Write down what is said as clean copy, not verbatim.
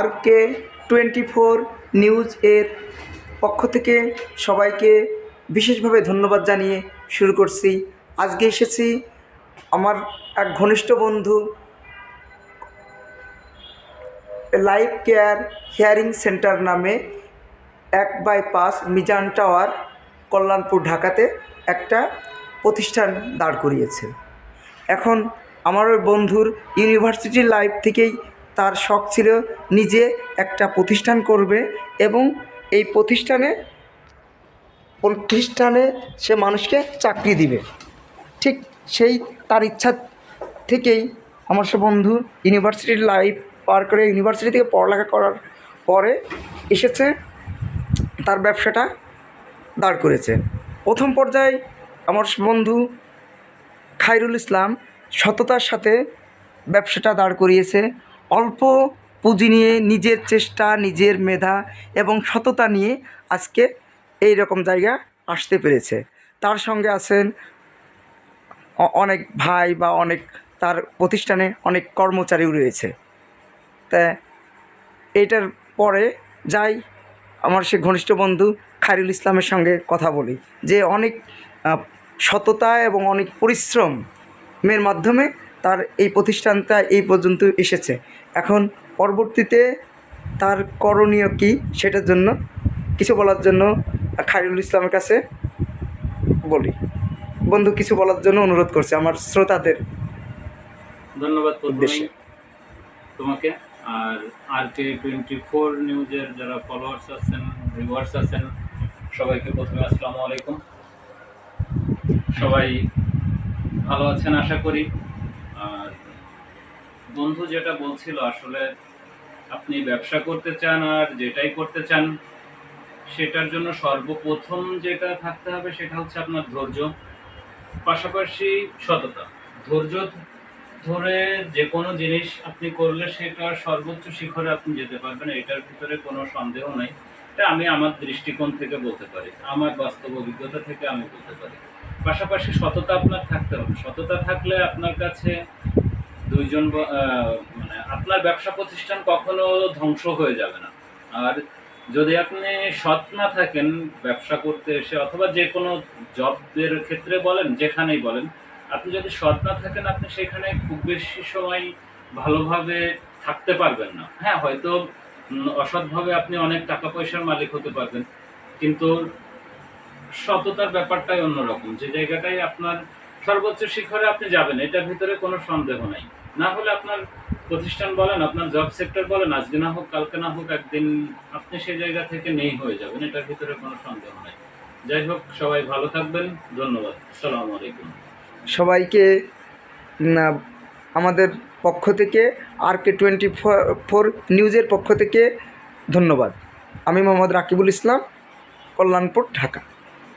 RK24 news এর পক্ষ থেকে সবাইকে বিশেষভাবে ধন্যবাদ জানিয়ে শুরু করছি। আজকে এসেছি আমার এক ঘনিষ্ঠ বন্ধু লাইফ কেয়ার হিয়ারিং সেন্টার নামে 1/5 মিজান টাওয়ার, কল্যাণপুর, ঢাকাতে একটা প্রতিষ্ঠান দাঁড় করিয়েছে। এখন আমার ওই বন্ধুর ইউনিভার্সিটি লাইফ থেকেই তার শখ ছিল নিজে একটা প্রতিষ্ঠান করবে এবং এই প্রতিষ্ঠানে সে মানুষকে চাকরি দিবে। ঠিক সেই তার ইচ্ছা থেকেই আমার সে বন্ধু ইউনিভার্সিটির লাইফ পার করে ইউনিভার্সিটি থেকে পড়ালেখা করার পরে এসেছে, তার ব্যবসাটা দাঁড় করেছে। প্রথম পর্যায়ে আমার বন্ধু খায়রুল ইসলাম সততার সাথে ব্যবসাটা দাঁড় করিয়েছে। অল্প পুঁজি নিয়ে, নিজের চেষ্টা, নিজের মেধা এবং সততা নিয়ে আজকে এই রকম জায়গা আসতে পেরেছে। তার সঙ্গে আছেন অনেক ভাই বা অনেক তার প্রতিষ্ঠানে অনেক কর্মচারীও রয়েছে। তা এইটার পরে যাই আমার সে ঘনিষ্ঠ বন্ধু খায়রুল ইসলামের সঙ্গে কথা বলি যে অনেক সততা এবং অনেক পরিশ্রমের মাধ্যমে তার এই প্রতিষ্ঠানটা এই পর্যন্ত এসেছে। এখন পরবর্তীতে তার করণীয় কী সেটার জন্য কিছু বলার জন্য খায়রুল ইসলামের কাছে বলি। বন্ধু কিছু বলার জন্য অনুরোধ করছে আমার শ্রোতাদের ধন্যবাদ উদ্দেশ্যে তোমাকে। আর RK24 নিউজের যারা ফলোয়ার্স আছেন, ভিউয়ার্স আছেন, সবাইকে প্রথমে আসসালামু আলাইকুম। সবাই ভালো আছেন আশা করি। আর বন্ধু যেটা বলছিল, আসলে আপনি ব্যবসা করতে চান আর যেটাই করতে চান সেটার জন্য সর্বপ্রথম যেটা থাকতে হবে সেটা হচ্ছে আপনার ধৈর্য, পাশাপাশি সততা। ধৈর্য ধরে যে কোনো জিনিস আপনি করলে সেটার সর্বোচ্চ শিখরে আপনি যেতে পারবেন, এটার ভিতরে কোনো সন্দেহ নাই। এটা আমি আমার দৃষ্টিকোণ থেকে বলতে পারি, আমার বাস্তব অভিজ্ঞতা থেকে আমি বলতে পারি। পাশাপাশি সততা আপনার থাকতে হবে। সততা থাকলে আপনার কাছে মানে আপনার ব্যবসা প্রতিষ্ঠান কখনো ধ্বংস হয়ে যাবে না। আর যদি আপনি সৎ না থাকেন ব্যবসা করতে এসে, অথবা যে কোনো জবের ক্ষেত্রে বলেন, যেখানেই বলেন, আপনি যদি সৎ না থাকেন আপনি সেখানে খুব বেশি সময় ভালোভাবে থাকতে পারবেন না। হ্যাঁ, হয়তো অসৎভাবে আপনি অনেক টাকা পয়সার মালিক হতে পারবেন, কিন্তু সততার ব্যাপারটাই অন্যরকম। যে জায়গাটাই আপনার সর্বোচ্চ শিখরে আপনি যাবেন, এটার ভিতরে কোনো সন্দেহ নাই। না হলে আপনার প্রতিষ্ঠান বলেন, আপনার জব সেক্টর বলেন, আজকে না হোক কালকে না হোক একদিন আপনি সেই জায়গা থেকে নেই হয়ে যাবেন, এটার ভিতরে কোনো সন্দেহ নাই। যাই হোক, সবাই ভালো থাকবেন। ধন্যবাদ। আসসালামু আলাইকুম। সবাইকে আমাদের পক্ষ থেকে RK24 নিউজের পক্ষ থেকে ধন্যবাদ। আমি মোহাম্মদ রাকিবুল ইসলাম, কল্যাণপুর, ঢাকা।